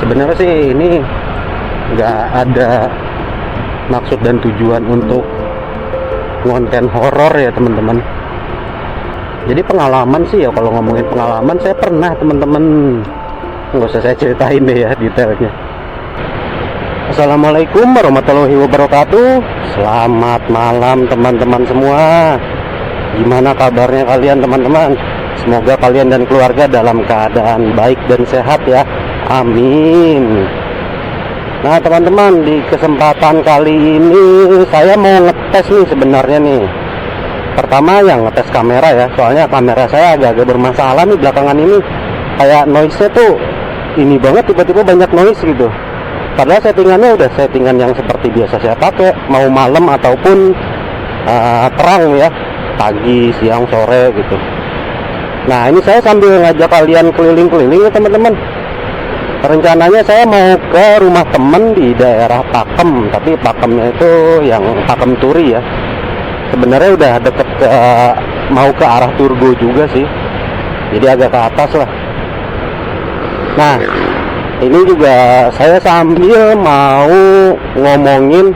Sebenarnya sih ini nggak ada maksud dan tujuan untuk konten horor ya teman-teman. Jadi pengalaman sih ya, kalau ngomongin pengalaman saya pernah teman-teman, nggak usah saya ceritain deh ya detailnya. Assalamualaikum warahmatullahi wabarakatuh. Selamat malam teman-teman semua. Gimana kabarnya kalian teman-teman? Semoga kalian dan keluarga dalam keadaan baik dan sehat ya. Amin. Nah teman-teman, di kesempatan kali ini saya mau ngetes nih sebenarnya nih. Pertama yang ngetes kamera ya, soalnya kamera saya agak-agak bermasalah nih belakangan ini. Kayak noise-nya tuh ini banget, tiba-tiba banyak noise gitu. Padahal settingannya udah settingan yang seperti biasa saya pakai, mau malam ataupun terang ya, pagi, siang, sore gitu. Nah ini saya sambil ngajak kalian keliling-keliling ya teman-teman. Rencananya saya mau ke rumah temen di daerah Pakem, tapi Pakemnya itu yang Pakem Turi ya. Sebenarnya udah deket ke, mau ke arah Turgo juga sih, jadi agak ke atas lah. Nah ini juga saya sambil mau ngomongin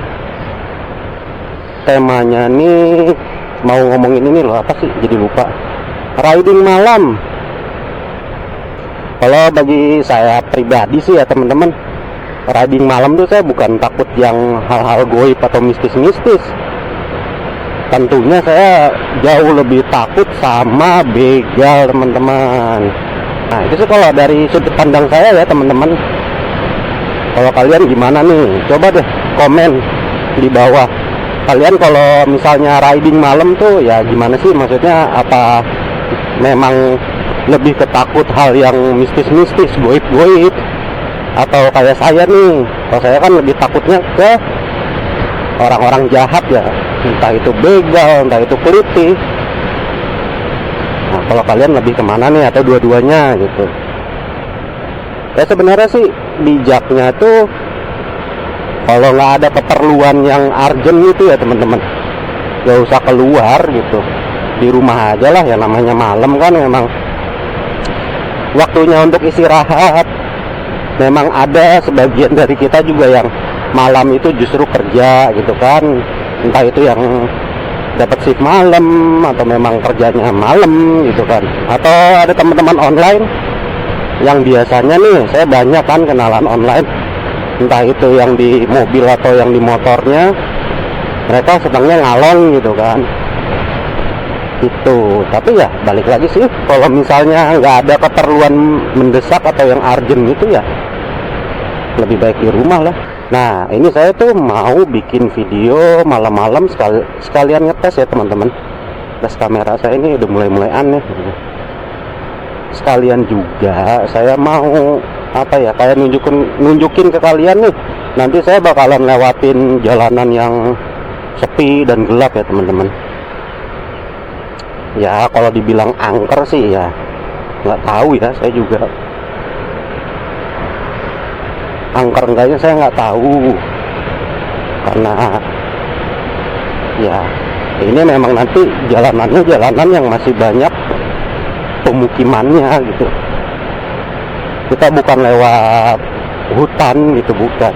temanya nih, mau ngomongin ini loh, apa sih jadi lupa, riding malam. Kalau bagi saya pribadi sih ya teman-teman, riding malam tuh saya bukan takut yang hal-hal goib atau mistis-mistis. Tentunya saya jauh lebih takut sama begal teman-teman. Nah itu sih kalau dari sudut pandang saya ya teman-teman. Kalau kalian gimana nih? Coba deh komen di bawah. Kalian kalau misalnya riding malam tuh ya gimana sih? Maksudnya apa memang lebih ketakut hal yang mistis-mistis, goib-goib, atau kayak saya nih? Kalau saya kan lebih takutnya ke orang-orang jahat ya, entah itu begal, entah itu keliti. Nah kalau kalian lebih kemana nih, atau dua-duanya gitu? Ya sebenarnya sih bijaknya tuh kalau nggak ada keperluan yang urgent gitu ya teman-teman, gak usah keluar gitu, di rumah aja lah ya. Namanya malam kan memang waktunya untuk istirahat. Memang ada sebagian dari kita juga yang malam itu justru kerja gitu kan, entah itu yang dapat shift malam atau memang kerjanya malam gitu kan, atau ada teman-teman online yang biasanya nih, saya banyak kan kenalan online, entah itu yang di mobil atau yang di motornya, mereka sedangnya ngalong gitu kan itu. Tapi ya balik lagi sih, kalau misalnya nggak ada keperluan mendesak atau yang urgent itu ya lebih baik di rumah lah. Nah ini saya tuh mau bikin video malam-malam sekalian ngetes ya teman-teman. Tes kamera saya ini udah mulai aneh gitu. Sekalian juga saya mau apa ya, kayak nunjukin ke kalian nih, nanti saya bakalan lewatin jalanan yang sepi dan gelap ya teman-teman. Ya kalau dibilang angker sih ya nggak tahu ya, saya juga angker enggaknya saya nggak tahu, karena ya ini memang nanti jalanannya jalanan yang masih banyak pemukimannya gitu. Kita bukan lewat hutan gitu, bukan.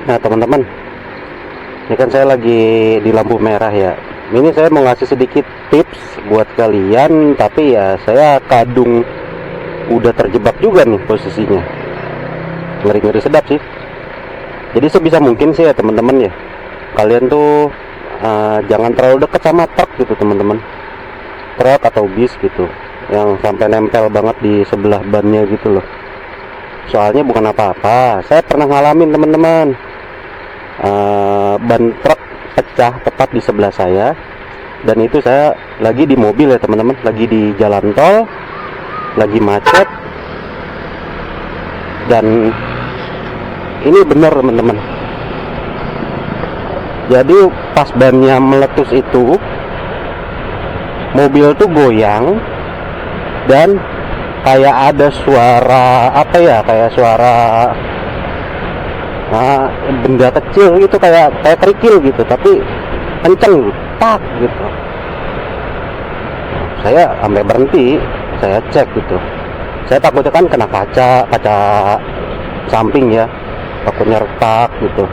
Nah teman-teman, ini kan saya lagi di lampu merah ya. Ini saya mau ngasih sedikit tips buat kalian, tapi ya saya kadung udah terjebak juga nih posisinya. Ngeri-ngeri sedap sih. Jadi sebisa mungkin sih ya teman-teman ya, kalian tuh jangan terlalu dekat sama truk gitu teman-teman. Truk atau bis gitu, yang sampai nempel banget di sebelah bannya gitu loh. Soalnya bukan apa-apa, saya pernah ngalamin teman-teman. Ban truk pecah tepat di sebelah saya, dan itu saya lagi di mobil ya teman-teman, lagi di jalan tol, lagi macet. Dan ini benar teman-teman, jadi pas bannya meletus itu mobil tuh goyang, dan kayak ada suara apa ya, kayak suara benda kecil gitu, kayak kerikil gitu, tapi kenceng tak gitu. Saya sampai berhenti, saya cek gitu. Saya takutnya kan kena kaca samping ya, takutnya retak gitu,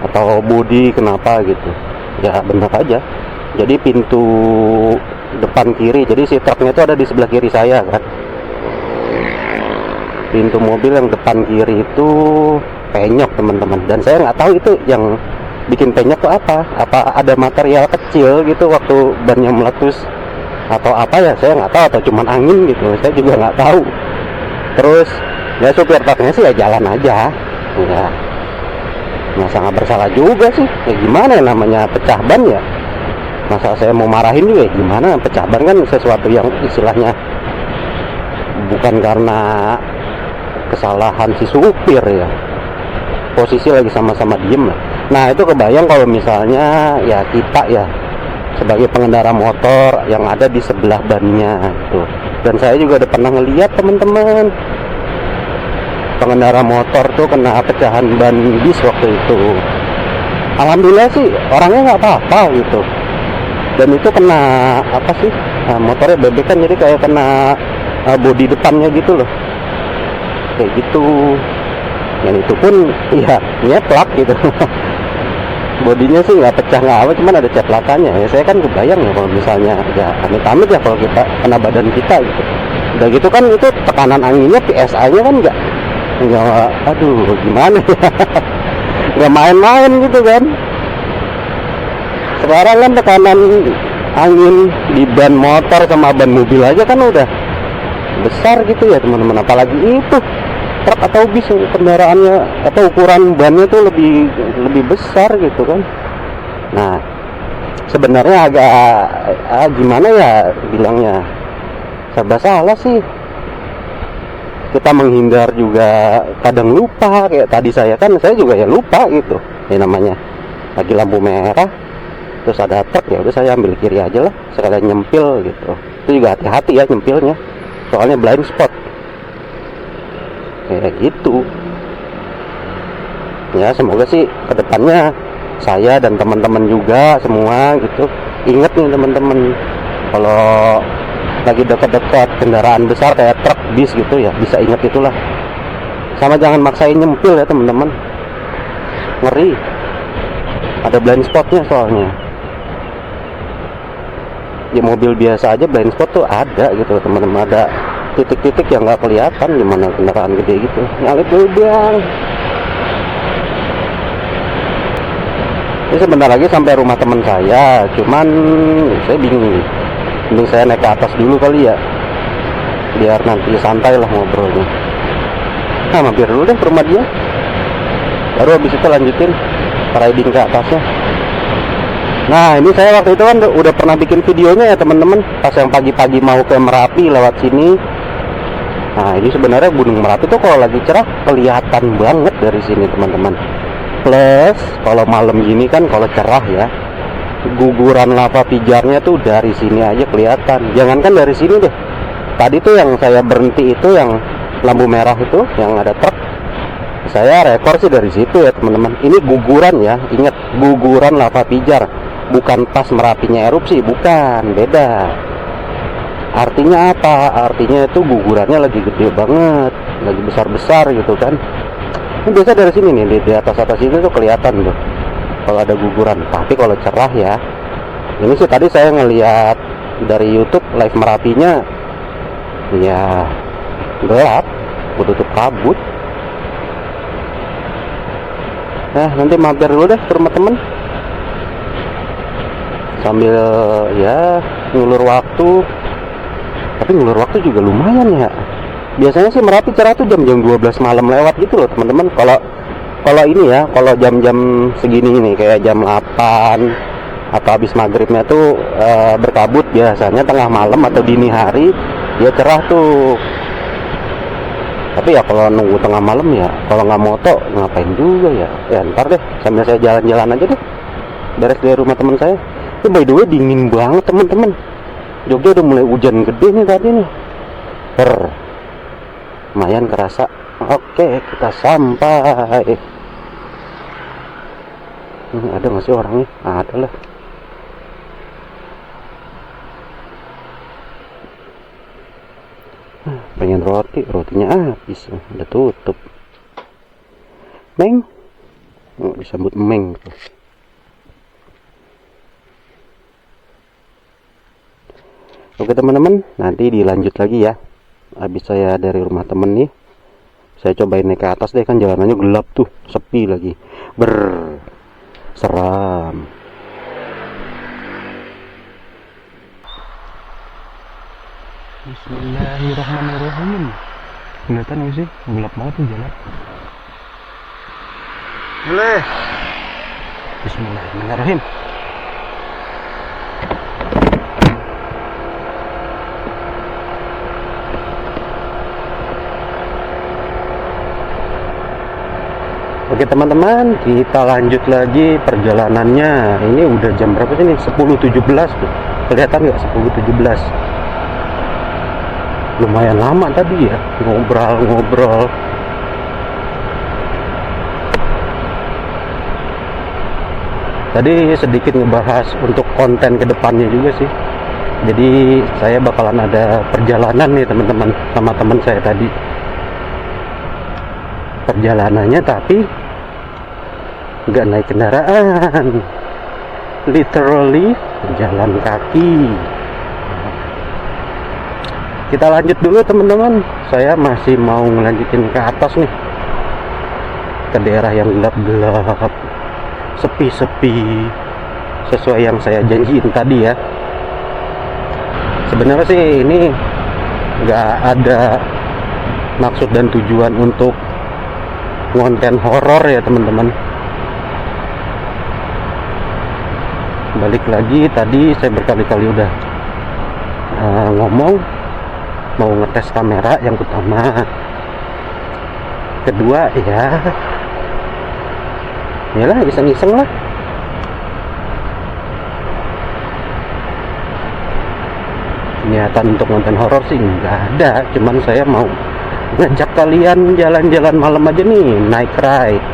atau bodi kenapa gitu. Ya benar aja. Jadi pintu depan kiri, jadi si truknya itu ada di sebelah kiri saya kan. Pintu mobil yang depan kiri itu penyok teman-teman, dan saya nggak tahu itu yang bikin penyok tuh apa ada material kecil gitu waktu bannya meletus atau apa ya, saya nggak tahu, atau cuman angin gitu, saya juga nggak tahu. Terus ya supir truknya sih ya jalan aja ya, masa nggak bersalah juga sih, ya gimana ya, namanya pecah ban ya, masa saya mau marahin juga ya gimana, pecah ban kan sesuatu yang istilahnya bukan karena kesalahan si supir ya, posisi lagi sama-sama diem lah. Nah itu kebayang kalau misalnya ya kita ya sebagai pengendara motor yang ada di sebelah bannya gitu. Dan saya juga udah pernah ngeliat teman-teman pengendara motor tuh kena pecahan ban bis waktu itu. Alhamdulillah sih orangnya nggak apa-apa gitu, dan itu kena apa sih, motornya bebekan, jadi kayak kena bodi depannya gitu loh, kayak gitu. Dan itu pun ya nyeplak gitu. Bodinya sih nggak pecah nggak apa, cuman ada ceplakannya ya. Saya kan kebayang ya kalau misalnya ya amit-amit ya kalau kita kena badan kita gitu. Udah gitu kan itu tekanan anginnya, PSI-nya kan nggak, aduh gimana ya. Nggak main-main gitu kan. Sekarang kan tekanan angin di ban motor sama ban mobil aja kan udah besar gitu ya teman-teman, apalagi itu truk atau bis kendaraannya atau ukuran bannya tuh lebih besar gitu kan. Nah sebenarnya agak gimana ya bilangnya, serba salah sih. Kita menghindar juga kadang lupa, kayak tadi saya juga ya lupa gitu ya, namanya lagi lampu merah terus ada truk, ya udah saya ambil kiri aja lah sekalian nyempil gitu. Itu juga hati-hati ya nyempilnya, soalnya blind spot kayak gitu ya. Semoga sih kedepannya saya dan teman-teman juga semua gitu inget nih teman-teman, kalau lagi dekat-dekat kendaraan besar kayak truk, bis gitu ya, bisa inget itulah. Sama jangan maksain nyempil ya teman-teman, ngeri, ada blind spotnya soalnya. Di mobil biasa aja blind spot tuh ada gitu teman-teman, ada titik-titik yang nggak kelihatan gimana kendaraan gede gitu. Nyalip dulu bang. Ini sebentar lagi sampai rumah teman saya, cuman saya bingung. Mending saya naik ke atas dulu kali ya, biar nanti santai lah ngobrolnya. Nah mampir dulu deh ke rumah dia, baru habis itu lanjutin riding ke atasnya. Nah ini saya waktu itu kan udah pernah bikin videonya ya teman-teman, pas yang pagi-pagi mau ke Merapi lewat sini. Nah ini sebenarnya Gunung Merapi tuh kalau lagi cerah kelihatan banget dari sini teman-teman. Plus kalau malam gini kan kalau cerah ya, guguran lava pijarnya tuh dari sini aja kelihatan. Jangankan dari sini deh, tadi tuh yang saya berhenti itu yang lampu merah itu yang ada truk, saya rekor sih dari situ ya teman-teman. Ini guguran ya, ingat guguran lava pijar, bukan pas Merapinya erupsi, bukan, beda. Artinya apa? Artinya itu gugurannya lagi gede banget, lagi besar-besar gitu kan. Ini biasa dari sini nih, di atas-atas ini tuh kelihatan tuh kalau ada guguran. Tapi kalau cerah ya, ini sih tadi saya ngelihat dari YouTube live Merapinya ya gelap, tutup kabut. Nah nanti mampir dulu deh ke rumah temen sambil ya ngulur waktu. Tapi ngulur waktu juga lumayan ya. Biasanya sih Merapi cerah tuh jam-jam 12 malam lewat gitu loh teman-teman. Kalau ini ya, kalau jam-jam segini nih kayak jam 8 atau habis maghribnya tuh berkabut, biasanya tengah malam atau dini hari ya cerah tuh. Tapi ya kalau nunggu tengah malam ya, kalau nggak moto ngapain juga ya. Ya ntar deh sambil saya jalan-jalan aja deh, beres dari rumah teman saya. Itu by the way dingin banget teman-teman. Jogja udah mulai hujan gede nih tadi nih. Lumayan kerasa. Oke, kita sampai. Ada nggak sih orangnya? Ada lah. Pengen rotinya habis, udah tutup. Meng, disambut Meng. Oke teman-teman, nanti dilanjut lagi ya. Habis saya dari rumah temen nih, saya cobain naik ke atas deh, kan jalanannya gelap tuh, sepi lagi, seram. Bismillahirrahmanirrahim. Kelihatan gak sih? Gelap banget nih jalan. Boleh. Bismillahirrahmanirrahim. Oke teman-teman, kita lanjut lagi perjalanannya. Ini udah jam berapa sih nih? 10.17 tuh. Kelihatan nggak 10.17? Lumayan lama tadi ya, ngobrol-ngobrol. Tadi sedikit ngebahas untuk konten kedepannya juga sih. Jadi saya bakalan ada perjalanan nih teman-teman sama teman saya tadi. Perjalanannya tapi nggak naik kendaraan, literally jalan kaki. Kita lanjut dulu teman-teman. Saya masih mau ngelanjutin ke atas nih, ke daerah yang gelap-gelap, sepi-sepi, sesuai yang saya janjiin tadi ya. Sebenarnya sih ini nggak ada maksud dan tujuan untuk konten horor ya teman-teman. Balik lagi, tadi saya berkali-kali udah ngomong mau ngetes kamera yang pertama, kedua ya lah iseng-iseng lah. Niatan untuk konten horor sih nggak ada, cuman saya mau ngajak kalian jalan-jalan malam aja nih, night ride.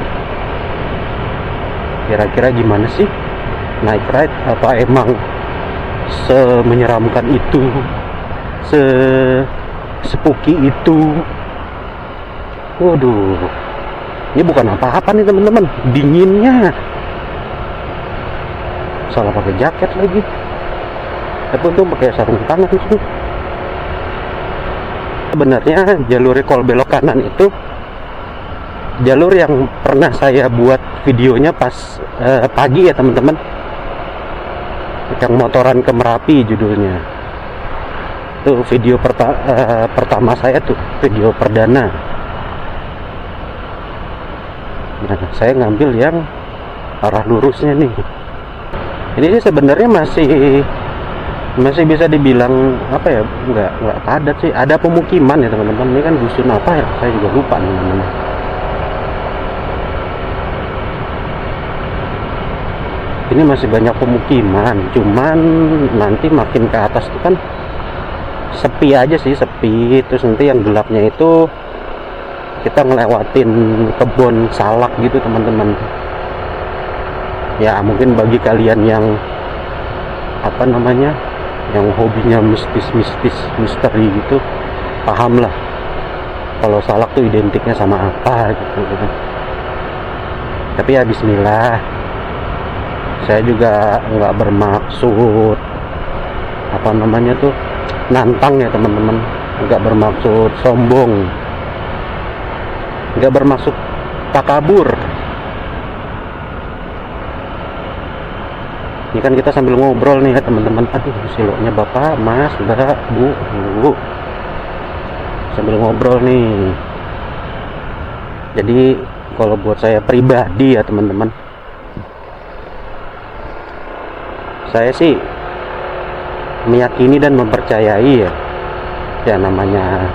Kira-kira gimana sih night ride? Apa emang semenyeramkan itu, spooky itu? Waduh, ini bukan apa-apa nih teman-teman, dinginnya. Salah pakai jaket lagi. Tapi untung pakai sarung tangan sih. Sebenarnya jalur recall belok kanan itu jalur yang pernah saya buat videonya pas pagi ya teman-teman, yang motoran ke Merapi judulnya. Itu video pertama saya tuh, video perdana. Nah, saya ngambil yang arah lurusnya nih. Ini sih sebenarnya masih bisa dibilang apa ya, nggak padat sih, ada pemukiman ya teman-teman. Ini kan dusun apa ya, saya juga lupa nih namanya. Ini masih banyak pemukiman, cuman nanti makin ke atas itu kan sepi aja sih, sepi. Terus nanti yang gelapnya itu kita ngelewatin kebun salak gitu teman-teman. Ya mungkin bagi kalian yang apa namanya, yang hobinya mistis, misteri gitu, paham lah kalau salak tuh identiknya sama apa gitu. Tapi ya bismillah, saya juga nggak bermaksud apa namanya tuh nantang ya teman-teman, nggak bermaksud sombong, nggak bermaksud takabur. Ini kan kita sambil ngobrol nih ya teman-teman. Aduh, siloknya bapak, mas, mbak, bu, sambil ngobrol nih. Jadi kalau buat saya pribadi ya teman-teman, saya sih meyakini dan mempercayai ya namanya,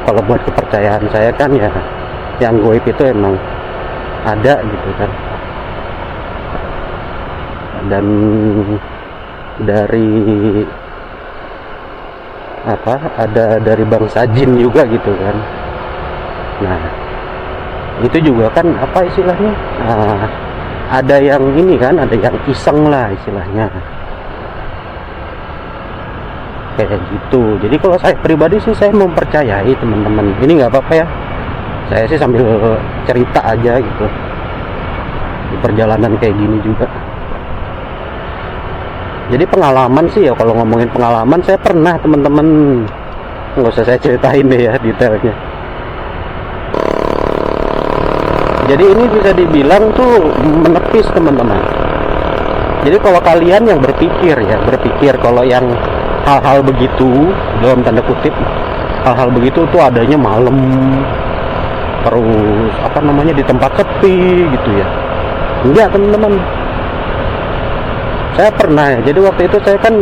kalau buat kepercayaan saya kan ya yang goib itu emang ada gitu kan. Dan dari apa, ada dari bangsa jin juga gitu kan. Nah, itu juga kan apa istilahnya, ada yang ini kan, ada yang iseng lah istilahnya kayak gitu. Jadi kalau saya pribadi sih saya mempercayai teman-teman, ini nggak apa-apa ya, saya sih sambil cerita aja gitu di perjalanan kayak gini juga. Jadi pengalaman sih ya, kalau ngomongin pengalaman saya pernah teman-teman, nggak usah saya ceritain deh ya detailnya. Jadi ini bisa dibilang tuh menepis teman-teman. Jadi kalau kalian yang berpikir kalau yang hal-hal begitu, dalam tanda kutip hal-hal begitu tuh adanya malam, terus apa namanya di tempat sepi gitu ya, enggak teman-teman. Saya pernah ya, jadi waktu itu saya kan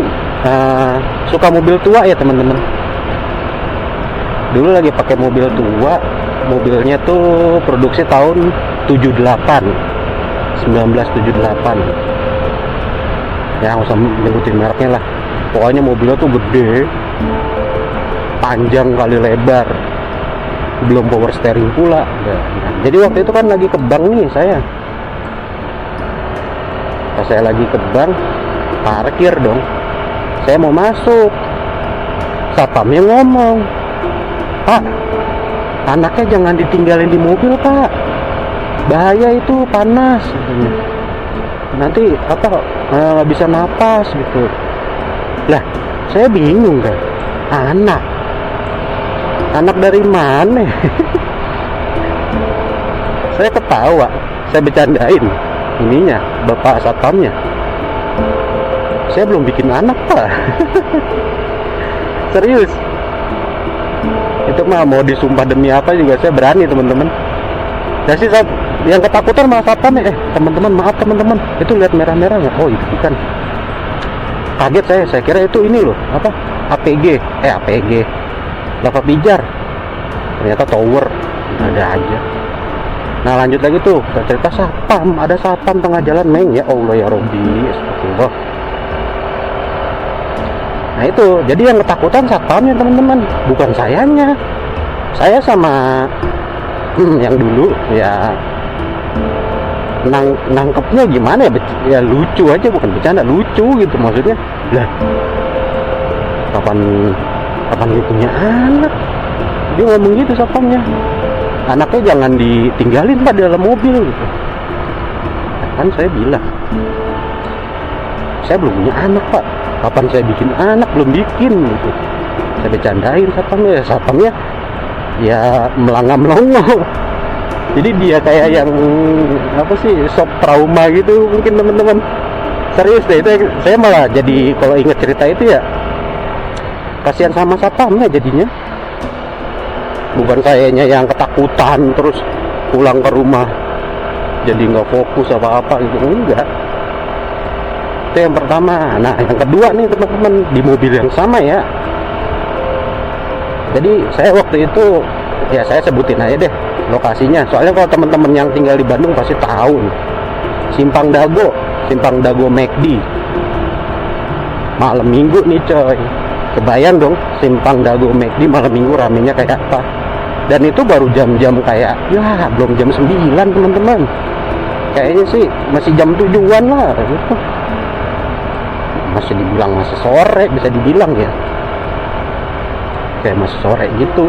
suka mobil tua ya teman-teman. Dulu lagi pakai mobil tua, mobilnya tuh produksi tahun 1978 ya, nggak usah nyebutin mereknya lah. Pokoknya mobilnya tuh gede, panjang kali lebar, belum power steering pula. Nah, jadi waktu itu kan lagi ke bank nih saya. Pas saya lagi ke bank, parkir dong, saya mau masuk, satpamnya ngomong, "Pak, anaknya jangan ditinggalin di mobil Pak, bahaya itu, panas nanti apa nggak bisa napas gitu." Lah saya bingung kan, anak dari mana? Saya ketawa, saya bercandain ininya bapak satpamnya, saya belum bikin anak Pak. Serius, itu mah mau disumpah demi apa juga saya berani teman-teman. Nah sih yang ketakutan malah satpamnya, teman-teman maaf teman-teman, itu lihat merah-merah nggak? Oh itu bukan. Kaget saya kira itu ini loh, apa, APG lava pijar, ternyata tower. Ada aja. Nah lanjut lagi tuh, cerita satpam, ada satpam tengah jalan meng, ya Allah ya Robbi, astagfirullah. Nah itu, jadi yang ketakutan satpamnya teman-teman, bukan sayanya. Saya sama yang dulu ya nangkepnya gimana ya, lucu aja, bukan bercanda, lucu gitu maksudnya. Lah kapan lu punya anak? Dia ngomong gitu satpamnya, anaknya jangan ditinggalin Pak dalam mobil gitu. Kan saya bilang, saya belum punya anak Pak, kapan saya bikin anak, belum bikin gitu. Saya bercandain satpamnya ya melanggar-melongo. Jadi dia kayak yang apa sih, shock trauma gitu mungkin teman-teman. Serius deh, itu saya malah jadi kalau ingat cerita itu ya kasihan sama satpamnya jadinya. Bukan sayanya yang ketakutan terus pulang ke rumah jadi nggak fokus apa-apa gitu, enggak. Itu yang pertama. Nah yang kedua nih teman-teman, di mobil yang sama ya. Jadi saya waktu itu ya, saya sebutin aja deh lokasinya, soalnya kalau teman-teman yang tinggal di Bandung pasti tahu. Simpang Dago McD, malam minggu nih coy. Kebayang dong Simpang Dago McD malam minggu ramenya kayak apa. Dan itu baru jam-jam kayak ya belum jam 9 teman-teman, kayaknya sih masih jam 7-an lah gitu. Masih dibilang masih sore, bisa dibilang ya, kayak masih sore gitu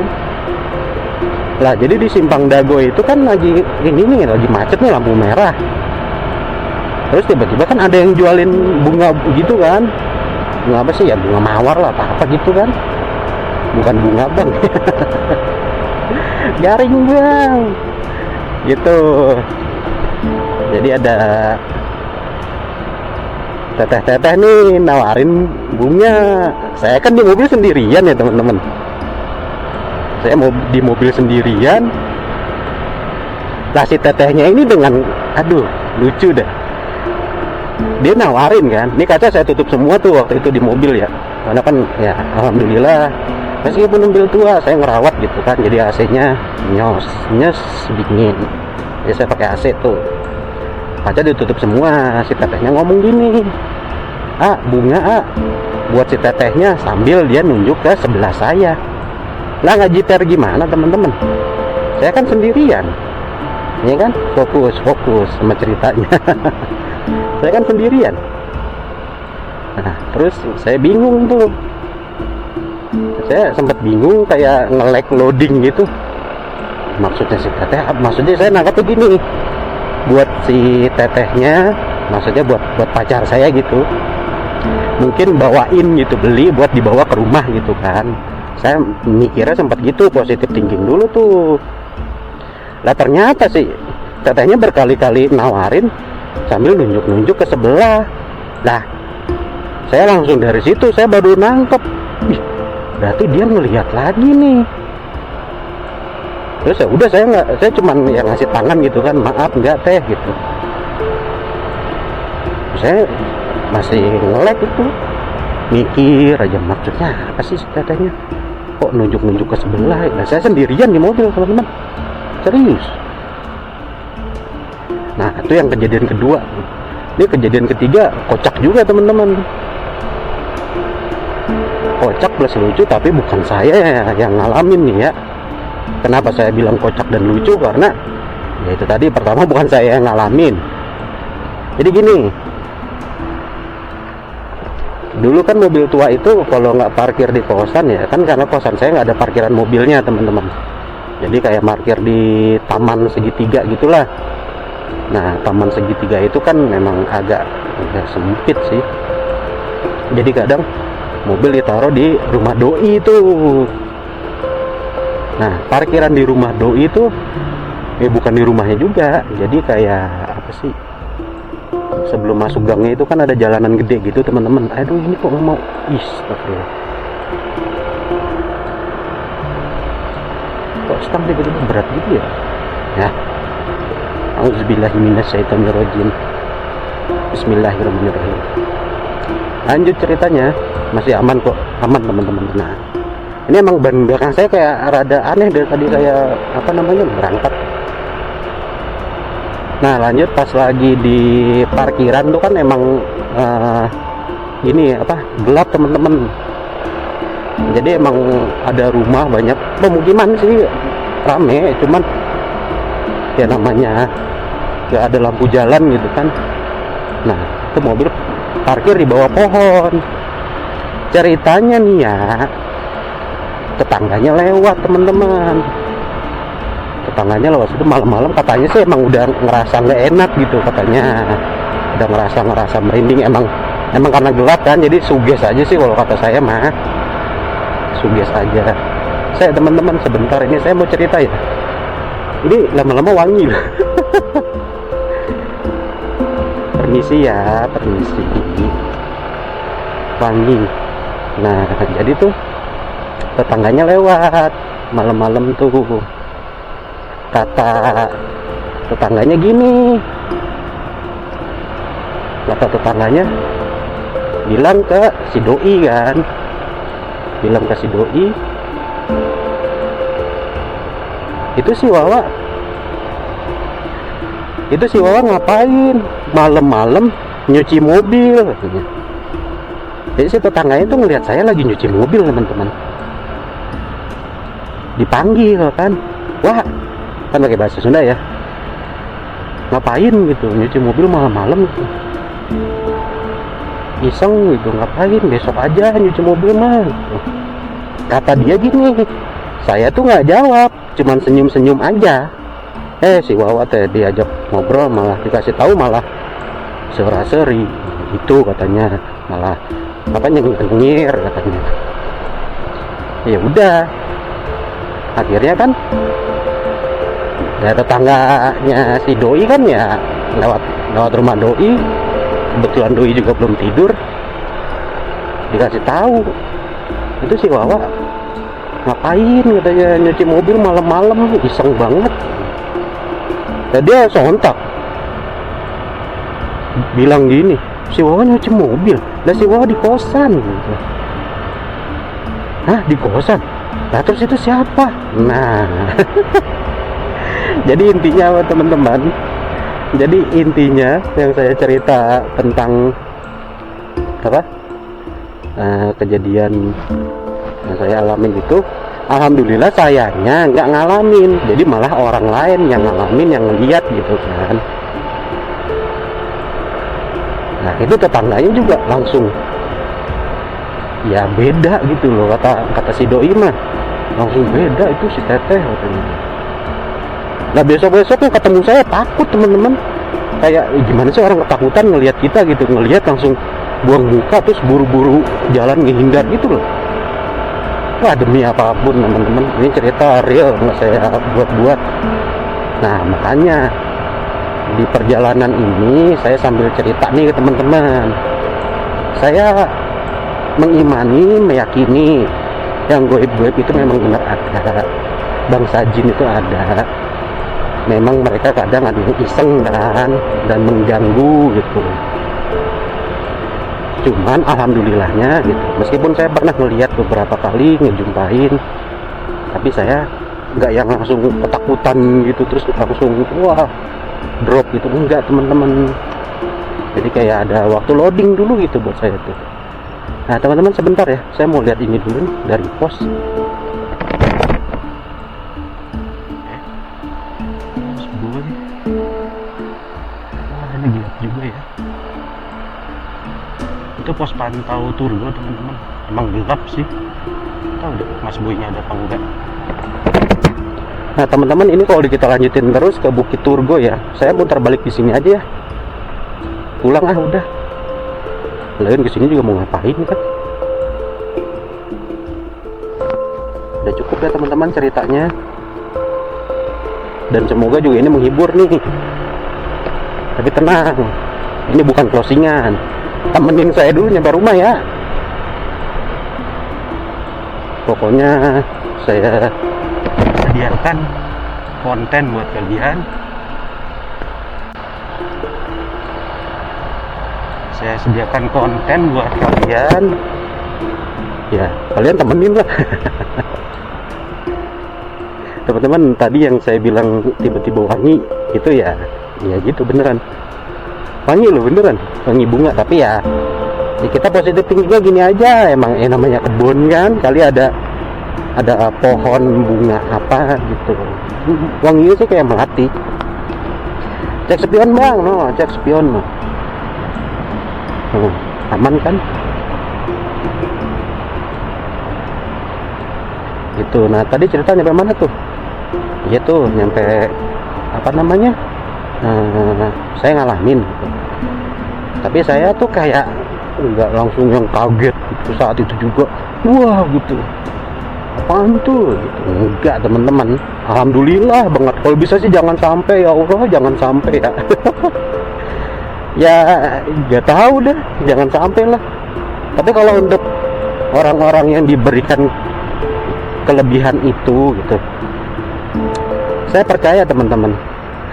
lah. Jadi di Simpang Dago itu kan lagi lagi macet nih, lampu merah. Terus tiba-tiba kan ada yang jualin bunga gitu kan, bunga apa sih ya, bunga mawar lah apa gitu kan, bukan bunga bang. Garing bang gitu. Jadi ada teteh-teteh nih nawarin bunga. Saya kan di mobil sendirian ya teman-teman, saya mau di mobil sendirian. Lah si tetehnya ini dengan aduh lucu dah, dia nawarin kan, ini kaca saya tutup semua tuh waktu itu di mobil ya, karena kan ya alhamdulillah meskipun mobil tua saya ngerawat gitu kan, jadi AC-nya nyos dingin, jadi saya pakai AC tuh, kaca ditutup semua. Si tetehnya ngomong gini, bunga buat si tetehnya, sambil dia nunjuk ke sebelah saya. Lah nggak jiper gimana teman-teman, Saya kan sendirian, ya kan, fokus sama ceritanya. Saya kan sendirian. Nah, terus saya bingung tuh. Saya sempat bingung kayak nge-lag loading gitu. Maksudnya si teteh, maksudnya saya nangkep begini, buat si tetehnya, maksudnya buat pacar saya gitu. Mungkin bawain gitu, beli buat dibawa ke rumah gitu kan. Saya mikirnya sempat gitu, positif thinking dulu tuh. Lah ternyata sih tetehnya berkali-kali nawarin sambil nunjuk-nunjuk ke sebelah. Lah saya langsung dari situ saya baru nangkep, berarti dia melihat lagi nih. Terus ya udah, saya cuman yang ngasih tangan gitu kan, maaf enggak teh gitu. Saya masih nge-lag itu, mikir aja maksudnya apa sih tetehnya, kok nunjuk-nunjuk ke sebelah. Nah, saya sendirian di mobil teman-teman, serius. Nah itu yang kejadian kedua. Ini kejadian ketiga kocak juga teman-teman, kocak plus lucu, tapi bukan saya yang ngalamin nih ya. Kenapa saya bilang kocak dan lucu? Karena ya itu tadi, pertama bukan saya yang ngalamin. Jadi gini, dulu kan mobil tua itu kalau nggak parkir di kosan ya kan, karena kosan saya nggak ada parkiran mobilnya teman-teman. Jadi kayak parkir di taman segitiga gitulah. Nah taman segitiga itu kan memang agak sempit sih. Jadi kadang mobil ditaruh di rumah doi itu. Nah parkiran di rumah doi itu bukan di rumahnya juga. Jadi kayak apa sih, sebelum masuk gangnya itu kan ada jalanan gede gitu teman-teman. Aduh ini kok mau astagfirullah, kok stang tiba-tiba berat gitu ya. Ya, auzubillahi minasyaitonirrajim. Bismillahirrahmanirrahim. Lanjut ceritanya, masih aman kok, aman teman-teman. Nah ini emang ban belakang saya kayak rada aneh dari tadi saya berangkat. Nah lanjut, pas lagi di parkiran tuh kan emang ini gelap teman-teman. Jadi emang ada rumah, banyak pemukiman sih, rame, cuman ya namanya gak ada lampu jalan gitu kan. Nah itu mobil parkir di bawah pohon. Ceritanya nih ya, tetangganya lewat teman-teman. Tetangganya lewat itu malam-malam, katanya sih emang udah ngerasa nggak enak gitu katanya, udah ngerasa merinding. Emang karena gelap kan, jadi suges aja sih kalau kata saya mah, suges aja. Saya teman-teman sebentar ini saya mau cerita ya, ini lama-lama wangi loh. Permisi ya, permisi, wangi. Nah jadi tuh tetangganya lewat malam-malam tuh, kata tetangganya gini, kata tetangganya bilang ke si doi kan, bilang ke si doi, itu si Wawa ngapain malam-malam nyuci mobil katanya. Jadi si tetangganya tuh ngelihat saya lagi nyuci mobil teman-teman, dipanggil kan, wah kan pakai bahasa Sunda ya, ngapain gitu nyuci mobil malam-malam gitu, iseng gitu, ngapain, besok aja nyuci mobil mah gitu. Kata dia gini, saya tuh nggak jawab, cuman senyum-senyum aja. Si Wawa teh diajak ngobrol malah dikasih tahu malah seraseri itu katanya, malah nyengir katanya. Ya udah, akhirnya kan ya tetangganya si doi kan ya lewat rumah doi, kebetulan doi juga belum tidur, dikasih tahu itu si Wawa ngapain katanya nyuci mobil malam-malam, iseng banget. Ya dia sontak bilang gini, si Wawa nyuci mobil, lah si Wawa di kosan gitu. Hah, di kosan? Nah terus itu siapa? Nah jadi intinya teman-teman, jadi intinya yang saya cerita tentang kejadian yang saya alami itu, Alhamdulillah sayanya nggak ngalamin, jadi malah orang lain yang ngalamin, yang ngeliat gitu kan. Nah itu tetangganya juga langsung ya beda gitu loh, kata si doi mah langsung beda itu si teteh katanya. Nah besoknya ketemu saya takut teman-teman, kayak gimana sih orang ketakutan ngelihat kita gitu, ngelihat langsung buang muka terus buru-buru jalan ngehindar gitu loh. Wah demi apapun teman-teman, ini cerita real nggak saya buat-buat. Nah makanya di perjalanan ini saya sambil cerita nih ke teman-teman, saya mengimani, meyakini yang goib-goib itu memang benar ada, bangsa jin itu ada. Memang mereka kadang ada yang iseng kan dan mengganggu gitu. Cuman alhamdulillahnya gitu, meskipun saya pernah melihat beberapa kali ngejumpain, tapi saya nggak yang langsung ketakutan gitu terus langsung wah drop gitu, enggak teman-teman. Jadi kayak ada waktu loading dulu gitu buat saya tuh. Nah teman-teman sebentar ya, saya mau lihat ini dulu nih dari pos. Wah ini gelap juga ya. Itu pos pantau Turgo teman-teman, emang gelap sih. Tahu deh Mas Boynya ada apa enggak. Nah teman-teman, ini kalau kita lanjutin terus ke Bukit Turgo ya, saya putar balik di sini aja ya, pulang ah udah. Lain kesini juga mau ngapain kan? Udah cukup ya teman-teman ceritanya, dan semoga juga ini menghibur nih. Tapi tenang, ini bukan closingan, temenin saya dulu nyampe rumah ya. Pokoknya saya sediakan konten buat kalian. Saya sediakan konten buat kalian. Ya, kalian temenin lah. Teman-teman, tadi yang saya bilang tiba-tiba wangi itu ya gitu beneran. Wangi loh beneran, wangi bunga. Tapi ya kita positif tingginya gini aja, emang namanya kebun kan, kali ada pohon bunga apa gitu, wanginya sih kayak melati. Cek spion bang, no cek spion no. Aman kan gitu. Nah tadi cerita nyampe mana tuh? Iya tuh nyampe apa namanya, saya ngalamin gitu. Tapi saya tuh kayak nggak langsung yang kaget gitu saat itu juga, wah gitu apaan tuh gitu. Enggak teman-teman, alhamdulillah banget. Kalau bisa sih jangan sampai, ya Allah jangan sampai ya. Ya nggak tahu deh, jangan sampai lah. Tapi kalau untuk orang-orang yang diberikan kelebihan itu gitu, saya percaya teman-teman.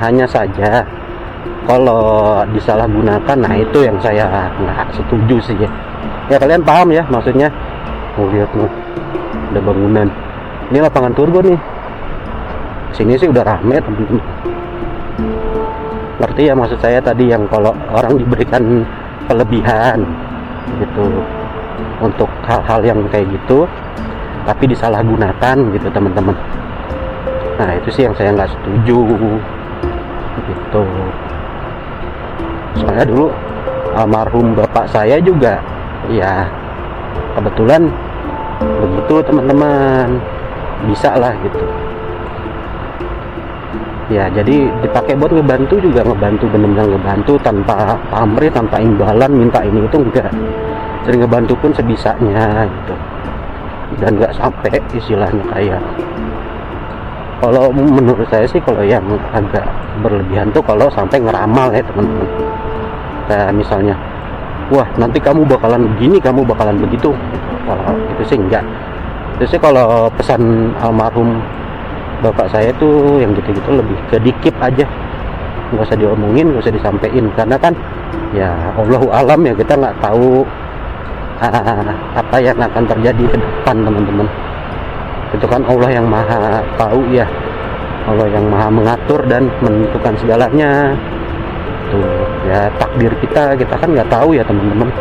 Hanya saja kalau disalahgunakan, nah itu yang saya nggak setuju sih ya. Ya kalian paham ya maksudnya. Lihat nih, ada bangunan. Ini lapangan Turgo nih. Sini sih udah rame teman-teman. Ngerti ya maksud saya tadi, yang kalau orang diberikan kelebihan gitu untuk hal-hal yang kayak gitu, tapi disalahgunakan gitu teman-teman. Nah itu sih yang saya nggak setuju gitu. Soalnya dulu almarhum bapak saya juga ya kebetulan begitu teman-teman, bisa lah gitu ya. Jadi dipakai buat ngebantu juga, ngebantu bener-bener ngebantu tanpa pamrih, tanpa imbalan minta ini itu enggak. Sering ngebantu pun sebisanya gitu, dan nggak sampai istilahnya kayak, kalau menurut saya sih kalau yang agak berlebihan tuh kalau sampai ngeramal ya teman-teman. Kayak misalnya, wah nanti kamu bakalan begini, kamu bakalan begitu. Kalau itu sih enggak. Itu sih kalau pesan almarhum bapak saya tuh yang gitu-gitu lebih ke dikip aja, nggak usah diomongin, nggak usah disampaikan, karena kan ya Allahu alam ya, kita nggak tahu apa yang akan terjadi ke depan teman-teman. Itu kan Allah yang maha tahu ya, Allah yang maha mengatur dan menentukan segalanya tuh ya. Takdir kita kan nggak tahu ya teman-teman,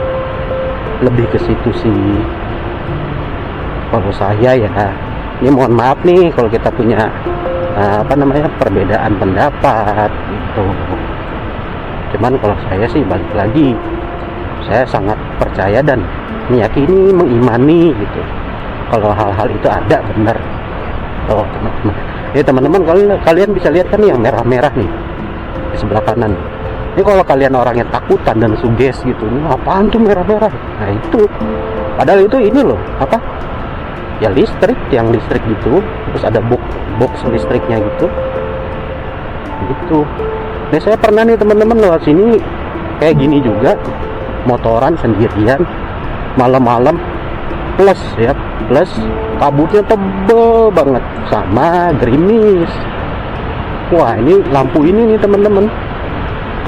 lebih ke situ sih kalau saya ya. Ini mohon maaf nih kalau kita punya perbedaan pendapat gitu. Cuman kalau saya sih balik lagi, saya sangat percaya dan meyakini, mengimani gitu kalau hal-hal itu ada benar. Oh teman-teman, teman-teman kalian bisa lihat kan yang merah-merah nih di sebelah kanan. Ini kalau kalian orangnya takutan dan suges gitu, ini apaan tuh merah-merah? Nah itu, padahal itu ini loh ya listrik, yang listrik gitu, terus ada box listriknya gitu. Nah saya pernah nih teman-teman lewat sini kayak gini juga, motoran sendirian malam-malam, plus kabutnya tebel banget sama gerimis. Wah ini lampu ini nih teman-teman,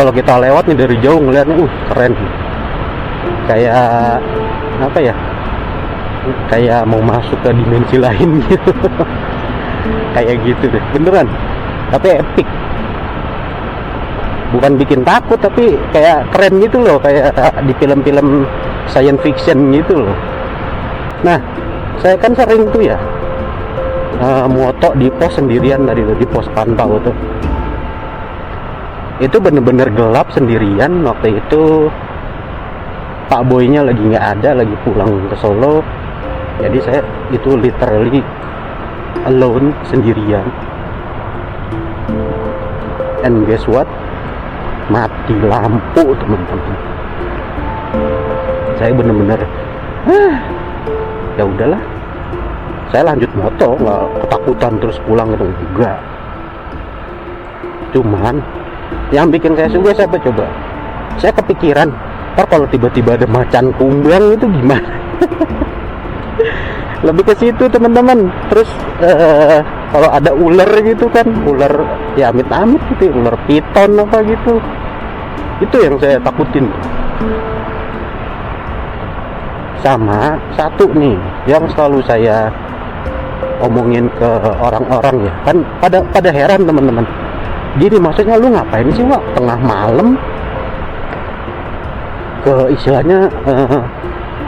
kalau kita lewat nih dari jauh ngeliatnya keren, kayak kayak mau masuk ke dimensi lain gitu. Kayak gitu deh beneran, tapi epic, bukan bikin takut tapi kayak keren gitu loh, kayak di film-film science fiction gitu loh. Nah saya kan sering tuh ya moto di pos sendirian tadi tuh, di pos pantau tuh, itu bener-bener gelap sendirian. Waktu itu Pak Boynya lagi nggak ada, lagi pulang ke Solo. Jadi saya itu literally alone, sendirian. And guess what? Mati lampu teman-teman. Saya bener-bener ya udahlah, saya lanjut moto, nggak ketakutan terus pulang gitu, enggak. Cuman yang bikin saya suka siapa coba? Saya kepikiran, ntar kalau tiba-tiba ada macan kumbang itu gimana? Lebih ke situ teman-teman. Terus kalau ada ular gitu kan, ular ya amit-amit gitu, ular piton apa gitu, itu yang saya takutin. Sama satu nih yang selalu saya omongin ke orang-orang ya, kan pada heran teman-teman. Gini, maksudnya lu ngapain sih Wak tengah malam ke istilahnya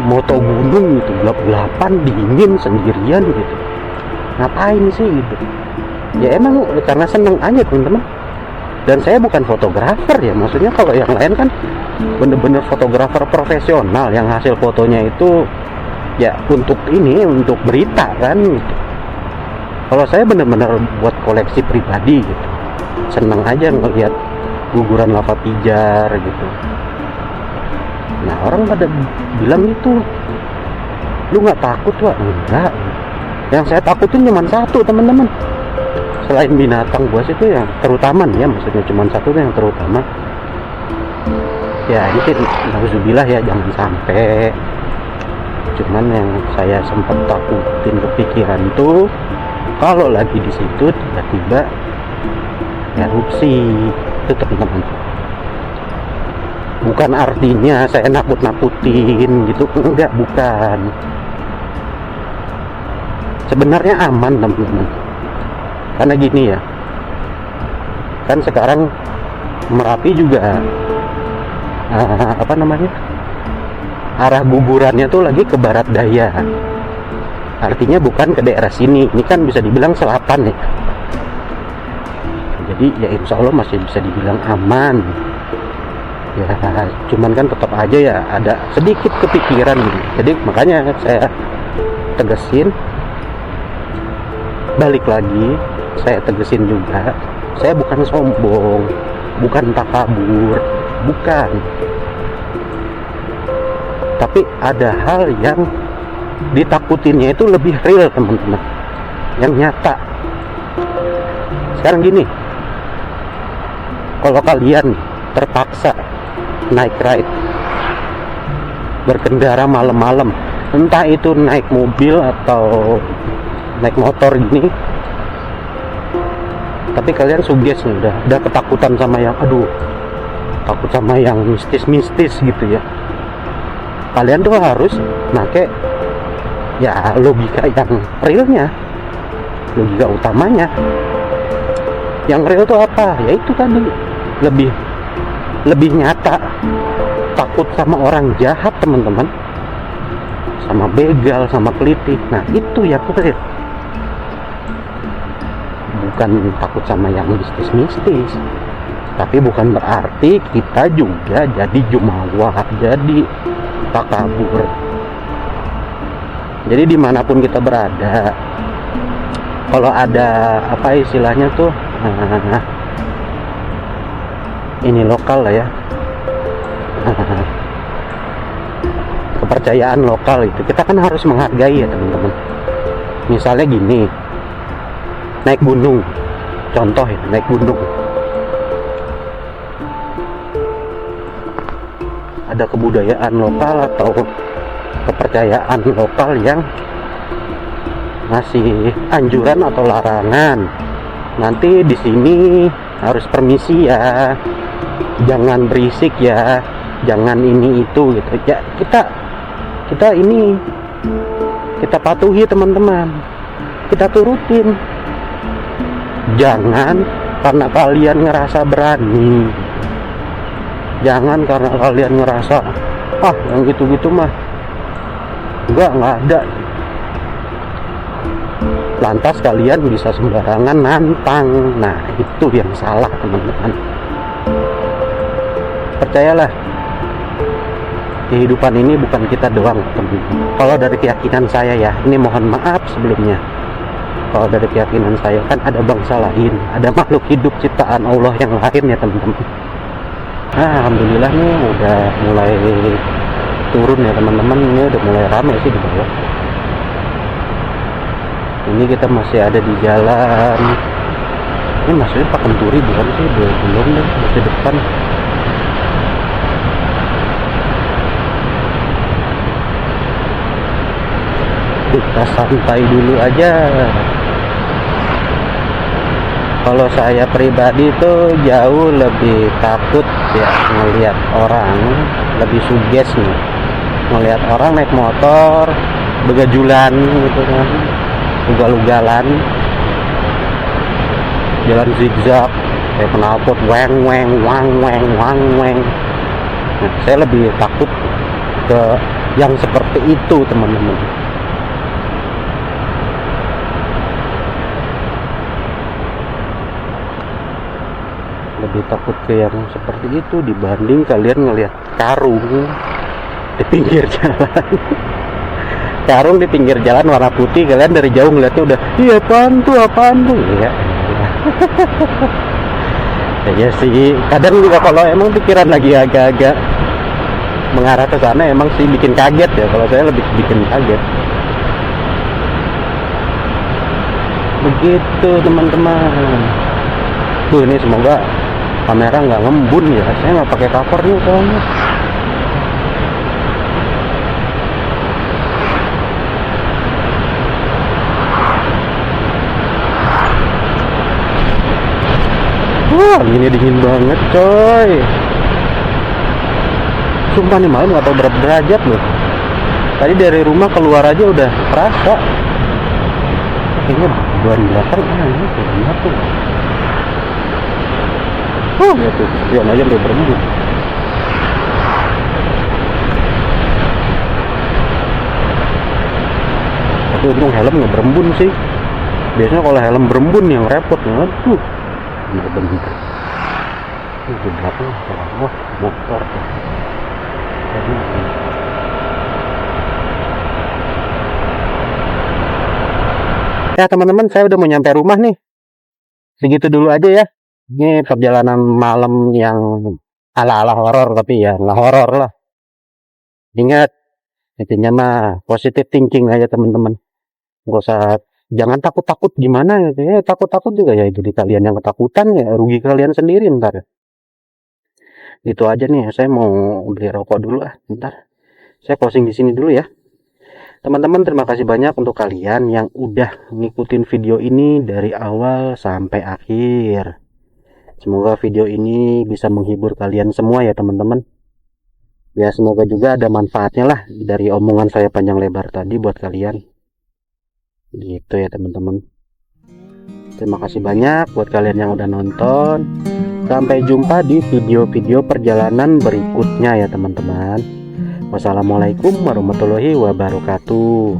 moto gunung gitu, gelap-gelapan, dingin, sendirian gitu, ngapain sih gitu? Ya emang karena seneng aja teman-teman. Dan saya bukan fotografer ya, maksudnya kalau yang lain kan bener-bener fotografer profesional yang hasil fotonya itu ya untuk berita kan gitu. Kalau saya bener-bener buat koleksi pribadi gitu, seneng aja ngelihat guguran lava pijar gitu. Nah orang pada bilang itu, lu nggak takut Wak? Enggak. Yang saya takutin cuma satu teman-teman, selain binatang buas itu yang terutama nih ya, maksudnya cuma satu yang terutama ya, ini nauzubillah ya, jangan sampai. Cuman yang saya sempat takutin, kepikiran tuh kalau lagi di situ tiba-tiba erupsi itu teman-teman. Bukan artinya saya nakut-nakutin gitu, enggak, bukan. Sebenarnya aman teman-teman, karena gini ya, kan sekarang Merapi juga arah gugurannya tuh lagi ke barat daya, artinya bukan ke daerah sini. Ini kan bisa dibilang selatan ya, jadi ya insya Allah masih bisa dibilang aman ya. Cuman kan tetap aja ya ada sedikit kepikiran gitu. Jadi makanya saya tegesin, balik lagi saya tegesin juga, saya bukan sombong, bukan takabur, bukan. Tapi ada hal yang ditakutinnya itu lebih real teman-teman, yang nyata. Sekarang gini, kalau kalian terpaksa naik ride, berkendara malam-malam, entah itu naik mobil atau naik motor gini, tapi kalian suges nih, udah ketakutan sama yang takut sama yang mistis-mistis gitu ya, kalian tuh harus pakai ya logika yang realnya, logika utamanya. Yang real tuh apa? Ya itu tadi, lebih nyata. Takut sama orang jahat teman-teman, sama begal, sama kelitih. Nah itu ya real. bukan takut sama yang mistis-mistis, tapi bukan berarti kita juga jadi jumawa, jadi takabur. Jadi dimanapun kita berada, kalau ada apa istilahnya tuh ini lokal lah ya, kepercayaan lokal itu kita kan harus menghargai ya teman-teman. Misalnya gini, naik gunung, contoh ya, naik gunung, ada kebudayaan lokal atau kepercayaan lokal yang ngasih anjuran atau larangan, nanti di sini harus permisi ya, jangan berisik ya, jangan ini itu gitu ya. Kita ini kita patuhi teman-teman, kita turutin. Jangan karena kalian ngerasa berani, jangan karena kalian ngerasa yang gitu-gitu mah nggak ada, lantas kalian bisa sembarangan nantang. Nah itu yang salah teman-teman. Percayalah, kehidupan ini bukan kita doang teman-teman. Kalau dari keyakinan saya ya, ini mohon maaf sebelumnya, kalau dari keyakinan saya kan ada bangsa lain, ada makhluk hidup ciptaan Allah yang lain ya teman-teman. Nah, alhamdulillah nih udah mulai turun ya teman-teman, ini udah mulai ramai sih di bawah. Ini kita masih ada di jalan, ini maksudnya Pak Kenturi bukan sih, belum deh, masih depan. Kita santai dulu aja. Kalau saya pribadi tuh jauh lebih takut ya ngelihat orang, lebih suges nih ngelihat orang naik motor begajulan gitu kan, ugal-ugalan, jalan zigzag kayak knalpot, weng weng wang weng wang weng. Nah, saya lebih takut ke yang seperti itu teman-teman. Lebih takut ke yang seperti itu dibanding kalian ngelihat karung di pinggir jalan. Karung di pinggir jalan warna putih, kalian dari jauh ngeliatnya udah, iya apaan tuh ya. Ya sih, kadang juga kalau emang pikiran lagi agak-agak mengarah ke sana emang sih bikin kaget ya. Kalau saya lebih bikin kaget. Begitu teman-teman. Ini semoga kamera nggak ngembun ya, saya nggak pakai cover nih soalnya. Wah, ini dingin banget coy, sumpah nih malam nggak tahu berapa derajat loh. Tadi dari rumah keluar aja udah terasa. Kayaknya bulan belakang ini bulan tuh. Ya tuh, spion aja udah berembun. Tapi untung helm nggak berembun sih. Biasanya kalau helm berembun yang repot banget tuh. Bener-bener. Ini di belakang wah motor tuh. Ya teman-teman, saya udah mau nyampe rumah nih. Segitu dulu aja ya. Ini perjalanan malam yang ala-ala horor, tapi ya nggak horor lah. Ingat, intinya mah positive thinking aja teman-teman. Nggak usah, jangan takut-takut gimana gitu ya. Takut-takut juga ya jadi kalian yang ketakutan ya, rugi kalian sendiri ntar. Gitu aja nih, saya mau beli rokok dulu bentar. Saya closing di sini dulu ya. Teman-teman, terima kasih banyak untuk kalian yang udah ngikutin video ini dari awal sampai akhir. Semoga video ini bisa menghibur kalian semua ya teman-teman. Ya semoga juga ada manfaatnya lah dari omongan saya panjang lebar tadi buat kalian. Gitu ya teman-teman. Terima kasih banyak buat kalian yang udah nonton. Sampai jumpa di video-video perjalanan berikutnya ya teman-teman. Wassalamualaikum warahmatullahi wabarakatuh.